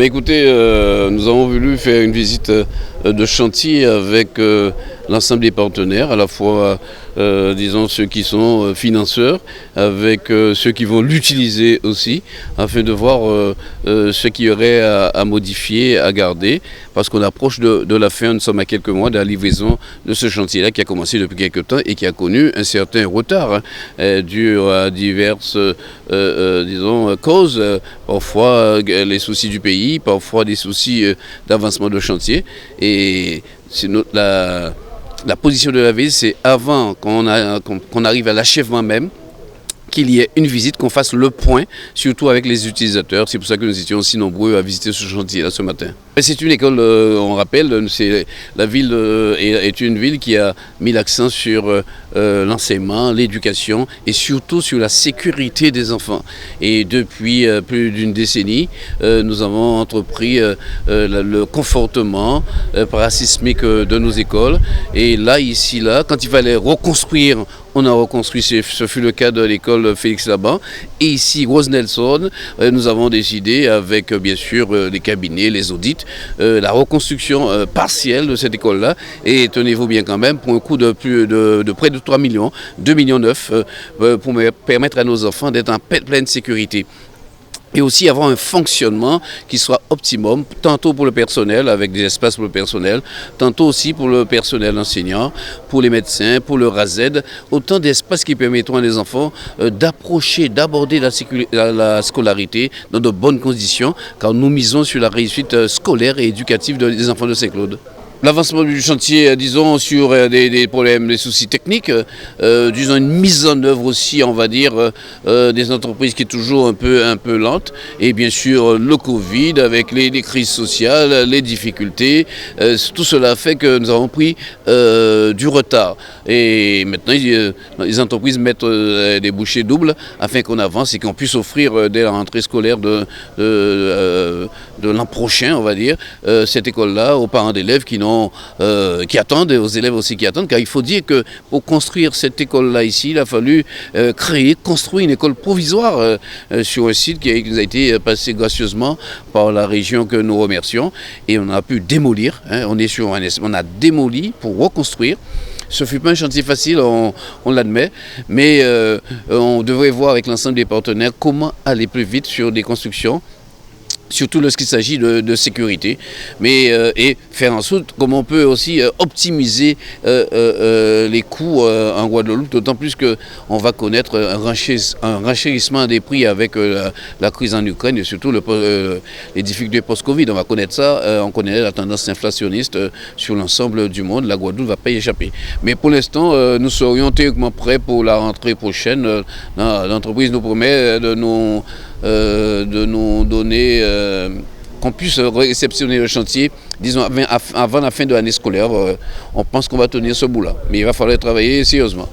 Écoutez, nous avons voulu faire une visite de chantier avec l'ensemble des partenaires, à la fois, disons, ceux qui sont financeurs, avec ceux qui vont l'utiliser aussi, afin de voir ce qu'il y aurait à modifier, à garder, parce qu'on approche de la fin, nous sommes à quelques mois de la livraison de ce chantier-là qui a commencé depuis quelques temps et qui a connu un certain retard, dû à diverses, disons, causes, parfois les soucis du pays, parfois des soucis d'avancement de chantier. Et c'est la position de la ville, c'est avant qu'on arrive à l'achèvement même, qu'il y ait une visite, qu'on fasse le point, surtout avec les utilisateurs. C'est pour ça que nous étions aussi nombreux à visiter ce chantier-là ce matin. C'est une école, on rappelle, la ville est une ville qui a mis l'accent sur l'enseignement, l'éducation et surtout sur la sécurité des enfants. Et depuis plus d'une décennie, nous avons entrepris le confortement parasismique de nos écoles. Et là, ici, quand il fallait reconstruire, on a reconstruit, ce fut le cas de l'école Félix Laban. Et ici, Rose Nelson, nous avons décidé, avec bien sûr les cabinets, les audits, la reconstruction partielle de cette école-là. Et tenez-vous bien quand même, pour un coût de près de 3 millions, 2,9 millions, pour permettre à nos enfants d'être en pleine sécurité. Et aussi avoir un fonctionnement qui soit optimum, tantôt pour le personnel, avec des espaces pour le personnel, tantôt aussi pour le personnel enseignant, pour les médecins, pour le RASED, autant d'espaces qui permettront à les enfants d'approcher, d'aborder la scolarité dans de bonnes conditions, car nous misons sur la réussite scolaire et éducative des enfants de Saint-Claude. L'avancement du chantier, disons, sur des problèmes, des soucis techniques, disons une mise en œuvre aussi, on va dire, des entreprises qui est toujours un peu lente, et bien sûr le Covid avec les crises sociales, les difficultés, tout cela fait que nous avons pris du retard. Et maintenant, les entreprises mettent des bouchées doubles afin qu'on avance et qu'on puisse offrir dès la rentrée scolaire de l'an prochain, on va dire, cette école-là aux parents d'élèves qui attendent, et aux élèves aussi qui attendent, car il faut dire que pour construire cette école-là ici, il a fallu construire une école provisoire sur un site qui nous a été passé gracieusement par la région que nous remercions, et on a pu démolir, on a démoli pour reconstruire. Ce ne fut pas un chantier facile, on l'admet, mais on devrait voir avec l'ensemble des partenaires comment aller plus vite sur des constructions, surtout lorsqu'il s'agit de sécurité, et faire en sorte comment on peut aussi optimiser les coûts en Guadeloupe, d'autant plus qu'on va connaître un renchérissement des prix avec la crise en Ukraine et surtout les difficultés post-Covid. On va connaître ça, on connaît la tendance inflationniste sur l'ensemble du monde, la Guadeloupe ne va pas y échapper. Mais pour l'instant, nous serions théoriquement prêts pour la rentrée prochaine. L'entreprise nous promet de nous donner, qu'on puisse réceptionner le chantier, disons, avant la fin de l'année scolaire. On pense qu'on va tenir ce bout-là, mais il va falloir travailler sérieusement.